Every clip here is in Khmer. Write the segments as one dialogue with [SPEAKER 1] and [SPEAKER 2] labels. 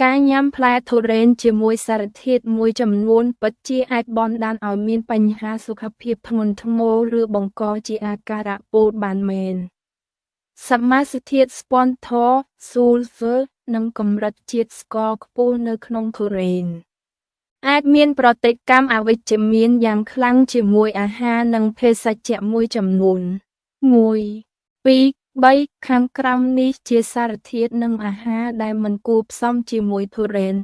[SPEAKER 1] ការញ៉ាំផ្លែទុរេនជាមួយសារធាតុមួយចំនួនពិតជាអាចបណ្ដាលឲ្យមានបញ្ហាសុខភាពធ្ងន់ធ្ងរឬបង្កជាអាការៈពោតបានមែនសមាសធាតុស្ពន់ធរ ស៊ូលហ្វឺ និងកម្រិតជាតិស្ករខ្ពស់នៅក្នុងទុរេនអាចមានប្រតិកម្មអវិជ្ជមានយ៉ាងខ្លាំងជាមួយអាហារនិងភេសជ្ជៈមួយចំនួន 1, 2, 3 ខាងក្រោមនេះជាសារធាតុនិងអាហារដែលមិនគួរផ្សំជាមួយទុរេន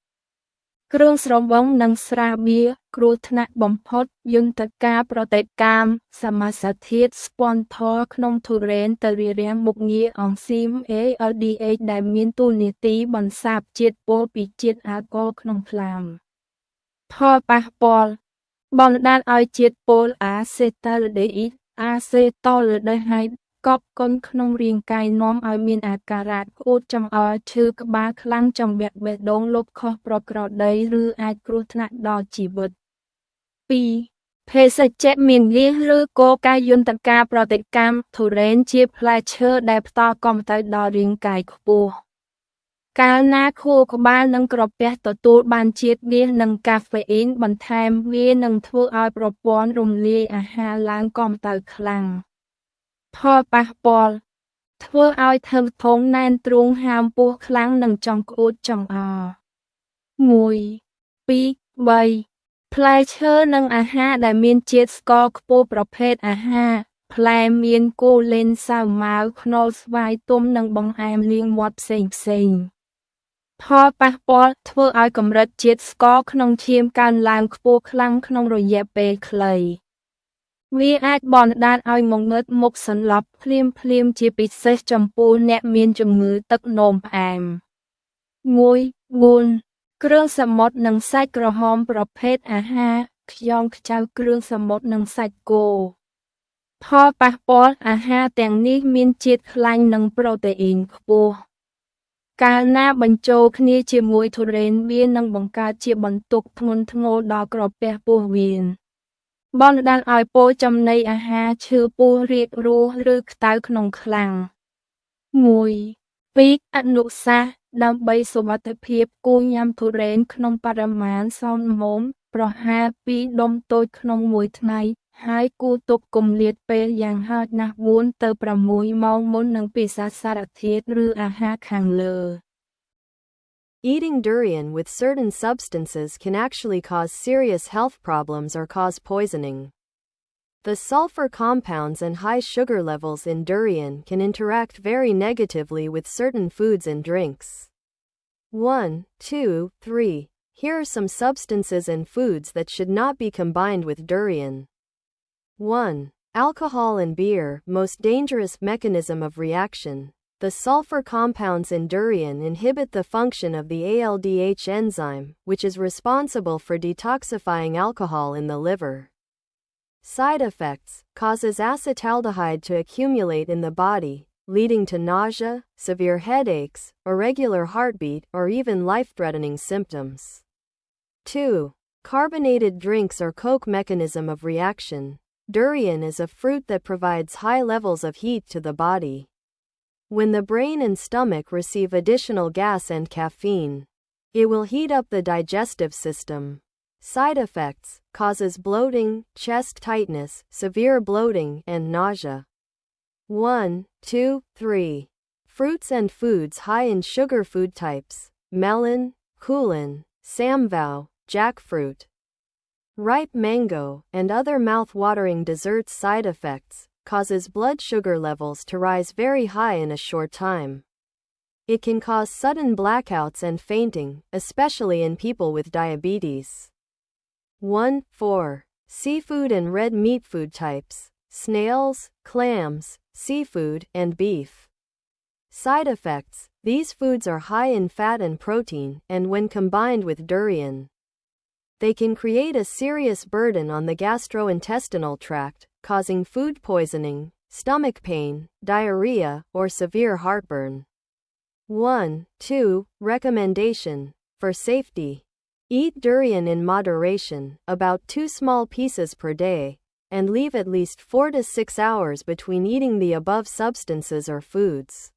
[SPEAKER 1] 1. គ្រឿងស្រវឹងនិងស្រាបៀរគ្រោះថ្នាក់បំផុតយន្តការប្រតិកម្មសមាសធាតុស្ពន់ធរក្នុងទុរេនទៅរារាំងមុខងារអង់ស៊ីម ALDH ដែលមានតួនាទីបន្សាបជាតិពុលពីជាតិអាល់កុលក្នុងថ្លាមផលប៉ះពាល់បណ្ដាលឲ្យជាតិពុលអាសេតាល់ដេអ៊ីតអាសេតូលដេហៃដកប់កុនក្នុងរាងកាយនាំឲ្យមានអាការៈក្អួតចង្អុលឈឺក្បាលខ្លាំងចង្វាក់បេះដូងលុបខុសប្រក្រតីឬអាចគ្រោះថ្នាក់ដល់ជីវិត 2. ភេសជ្ជៈមានរាសឬកូកាយន្តការប្រតិកម្មទុរេនជាផ្លែឈើដែលផ្ដល់កំណើតដល់រាងកាយខ្ពស់កាលណាខួរក្បាលនិងក្រពះទទួលបានជាតិរាសនិងកាហ្វេអ៊ីនបន្ថែមវានឹងធ្វើឲ្យប្រព័ន្ធរំលាយអាហារឡើងកំដៅខ្លាំងផលប៉ះពាល់ធ្វើឲ្យធឹងធំណែនទ្រូងហាមពោះខ្លាំងនិងចង្កួតចង្អល់ 1, 2, 3 ផ្លែឈើនិងអាហារដែលមានជាតិស្ករខ្ពស់ប្រភេទអាហារផ្លែមានគូលែនសាវម៉ាវខ្នុរស្វាយទុំនិងបង្អែមលាងមាត់ផ្សេងផលប៉ះពាល់ធ្វើឲ្យកម្រិតជាតិស្ករក្នុងឈាមកើនឡើងខ្ពស់ខ្លាំងក្នុងរយៈពេលខ្លីវាអាចបណ្ដាលឲ្យងងឹតមុខសន្លប់ភ្លាមជាពិសេសចំពោះអ្នកមានជំងឺទឹកនោមផ្អែម 1. គ្រឿងសមុទ្រនិងសាច់ក្រហមប្រភេទអាហារខ្យងខ្ចៅគ្រឿងសមុទ្រនិងសាច់គោផលប៉ះពាល់អាហារទាំងនេះមានជាតិខ្លាញ់និងប្រូតេអ៊ីនខ្ពស់កាលណាបញ្ចូលគ្នាជាមួយទុរេនវានឹងបង្កើតជាបន្ទុកធ្ងន់ធ្ងរដល់ក្រពះពោះវៀនបណ្ដាលឲ្យពោះចំណីអាហារឈឺពោះរាគរួសឬក្តៅក្នុងខ្លាំង 1. 2. អនុសាសន៍ដើម្បីសុវត្ថិភាពគួរញ៉ាំទុរេនក្នុងបរិមាណសមល្មមប្រហែល2ដុំតូចក្នុងមួយថ្ងៃហើយគួរទុកគម្លាតពេលយ៉ាងហោចណាស់4 ទៅ 6 ម៉ោងមុននឹងពិសាសារធាតុឬអាហារខាងលើ
[SPEAKER 2] Eating durian with certain substances can actually cause serious health problems or cause poisoning. The sulfur compounds and high sugar levels in durian can interact very negatively with certain foods and drinks. 1, 2, 3. Here are some substances and foods that should not be combined with durian. 1. Alcohol and beer, most dangerous mechanism of reaction. The sulfur compounds in durian inhibit the function of the ALDH enzyme, which is responsible for detoxifying alcohol in the liver. Side effects: causes acetaldehyde to accumulate in the body, leading to nausea, severe headaches, irregular heartbeat, or even life-threatening symptoms. 2. Carbonated drinks or Coke mechanism of reaction. Durian is a fruit that provides high levels of heat to the body. When the brain and stomach receive additional gas and caffeine, it will heat up the digestive system. Side effects: causes bloating, chest tightness, severe bloating, and nausea. 1, 2, 3. Fruits and foods high in sugar food types: melon, kulen, samvao, jackfruit, ripe mango, and other mouth-watering desserts. Side effects: causes blood sugar levels to rise very high in a short time. It can cause sudden blackouts and fainting, especially in people with diabetes. 1, 4. Seafood and red meat food types: snails, clams, seafood, and beef. Side effects: these foods are high in fat and protein, and when combined with durian, they can create a serious burden on the gastrointestinal tract, causing food poisoning, stomach pain, diarrhea, or severe heartburn. 1, 2. Recommendation: for safety, eat durian in moderation, about 2 small pieces per day, and leave at least 4 to 6 hours between eating the above substances or foods.